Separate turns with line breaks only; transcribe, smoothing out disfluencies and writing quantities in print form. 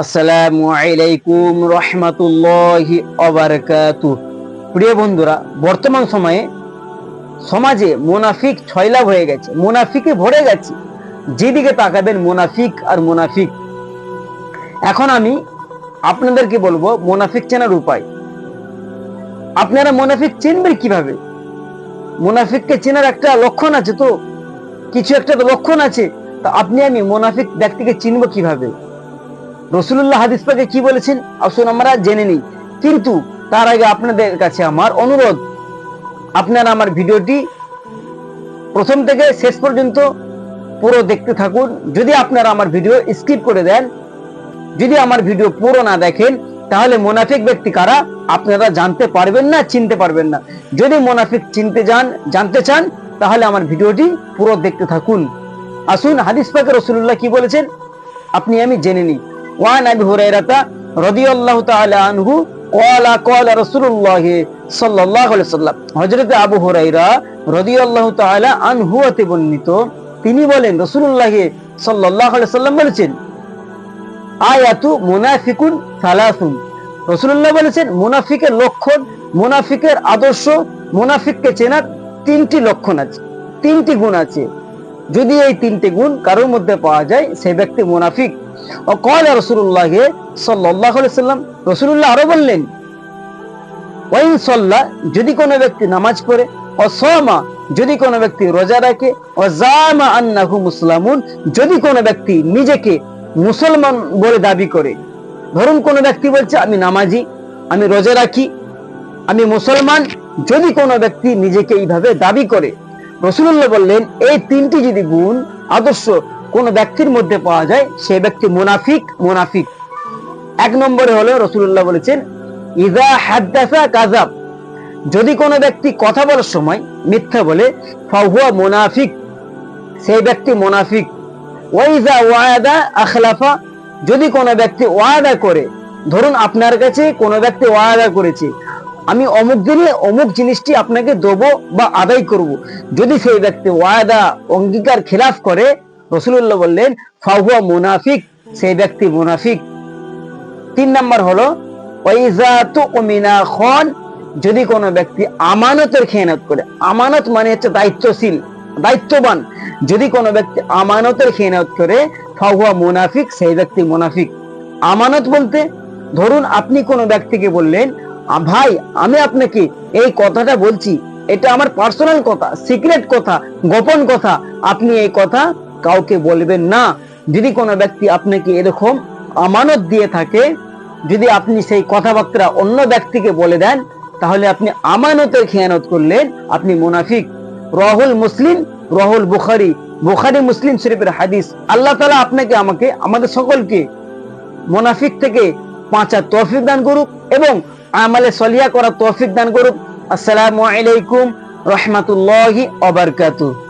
আসসালামু আলাইকুম রহমাতুল্লাহি ওয়া বারাকাতুহু। প্রিয় বন্ধুরা, বর্তমান সময়ে সমাজে মুনাফিক ছয়লাভ হয়ে গেছে, মুনাফিকে ভরে গেছে। যেদিকে তাকাবেন মুনাফিক আর মুনাফিক। এখন আমি আপনাদেরকে বলবো মুনাফিক চেনার উপায়। আপনারা মুনাফিক চিনবেন কিভাবে? মুনাফিককে চেনার একটা লক্ষণ আছে, তো কিছু একটা তো লক্ষণ আছে। তা আপনি আমি মুনাফিক ব্যক্তিকে চিনবো কিভাবে? রাসূলুল্লাহ হাদিস পাকে কি বলেছেন আসুন আমরা জেনে নিই। কিন্তু তার আগে আপনাদের কাছে আমার অনুরোধ, আপনারা আমার ভিডিওটি প্রথম থেকে শেষ পর্যন্ত পুরো দেখতে থাকুন। যদি আপনারা আমার ভিডিও স্কিপ করে দেন, যদি আমার ভিডিও পুরো না দেখেন, তাহলে মুনাফিক ব্যক্তি কারা আপনারা জানতে পারবেন না, চিনতে পারবেন না। যদি মুনাফিক জানতে চান, তাহলে আমার ভিডিওটি পুরো দেখতে থাকুন। আসুন হাদিস পাকে রাসূলুল্লাহ কি বলেছেন আপনি আমি জেনে নিই। ওয়ান আবি হুরায়রা রাদিয়াল্লাহু তাআলা আনহু ক্বালা ক্বালা রাসূলুল্লাহ সাল্লাল্লাহু আলাইহি ওয়াসাল্লাম, হযরত আবু হুরায়রা রাদিয়াল্লাহু তাআলা আনহু হতে বর্ণিত, তিনি বলেন রাসূলুল্লাহ সাল্লাল্লাহু আলাইহি ওয়াসাল্লাম বলেছেন, আয়াতু মুনাফিকুন সালাসুন। রাসূলুল্লাহ বলেছেন মুনাফিকের লক্ষণ, মুনাফিকের আদর্শ, মুনাফিককে চেনার তিনটি লক্ষণ আছে, তিনটি গুণ আছে। যদি এই তিনটি গুণ কারোর মধ্যে পাওয়া যায়, সেই ব্যক্তি মুনাফিক। ও ক্বালা রাসূলুল্লাহ সাল্লাল্লাহু আলাইহি ওয়াসাল্লাম, রাসূলুল্লাহ আরো বললেন, ওয়াইন সাল্লা, যদি কোনো ব্যক্তি নামাজ পড়ে, ও সামা, যদি কোনো ব্যক্তি রোজা রাখে, ও জামা আন্নাহু মুসলিমুন, যদি কোনো ব্যক্তি নিজেকে মুসলমান বলে দাবি করে। ধরুন কোনো ব্যক্তি বলছে আমি নামাজি, আমি রোজা রাখি, আমি মুসলমান। যদি কোনো ব্যক্তি নিজেকে এইভাবে দাবি করে, রাসূলুল্লাহ বললেন এই তিনটি যদি গুণ আদর্শ কোন ব্যক্তির মধ্যে পাওয়া যায়, সেই ব্যক্তি মুনাফিক। মুনাফিক এক নম্বরে হলো রাসূলুল্লাহ বলেছেন ইযা হাদাসা কাযাব, যদি কোনো ব্যক্তি কথা বলার সময় মিথ্যা বলে, ফাহুয়া মুনাফিক, সেই ব্যক্তি মুনাফিক। ওয়া ইযা ওয়াদা আখলাফা, যদি কোনো ব্যক্তি ওয়াদা করে, ধরুন আপনার কাছে কোনো ব্যক্তি ওয়াদা করেছে আমি অমুক দিনে অমুক জিনিসটি আপনাকে দেবো বা আদায় করব, যদি সেই ব্যক্তি ওয়াদা অঙ্গীকার খেলাফ করে, রাসূলুল্লাহ বললেন ফাহুয়া মুনাফিক, সেই ব্যক্তি মুনাফিক। তিন নাম্বার হলো ওয়াইজা তুমিনা খান, যদি কোনো ব্যক্তি আমানতের খেয়ানত করে। আমানত মানে হচ্ছে দায়িত্বশীল, দায়িত্ববান। যদি কোনো ব্যক্তি আমানতের খেয়ানত করে, ফাহুয়া মুনাফিক, সেই ব্যক্তি মুনাফিক। আমানত বলতে ধরুন আপনি কোনো ব্যক্তিকে বললেন, ভাই আমি আপনাকে এই কথাটা বলছি, এটা আমার পার্সোনাল কথা, সিক্রেট কথা, গোপন কথা, আপনি এই কথা কাউকে বলবেন না। যদি কোনো ব্যক্তি আপনাকে এরকম আমানত দিয়ে থাকে, যদি আপনি সেই কথাবার্তা অন্য ব্যক্তিকে বলে দেন, তাহলে আপনি আমানতের খেয়ানত করলেন, আপনি মুনাফিক। রাহুল মুসলিম, রাহুল বুখারী, বুখারী মুসলিম শরীফের হাদিস। আল্লাহ তাআলা আপনাকে আমাকে আমাদের সকলকে মুনাফিক থেকে বাঁচার তৌফিক দান করুক এবং আমালে সলিহা করার তৌফিক দান করুক। আসসালামু আলাইকুম রহমাতুল্লাহি ওয়া বারাকাতুহু।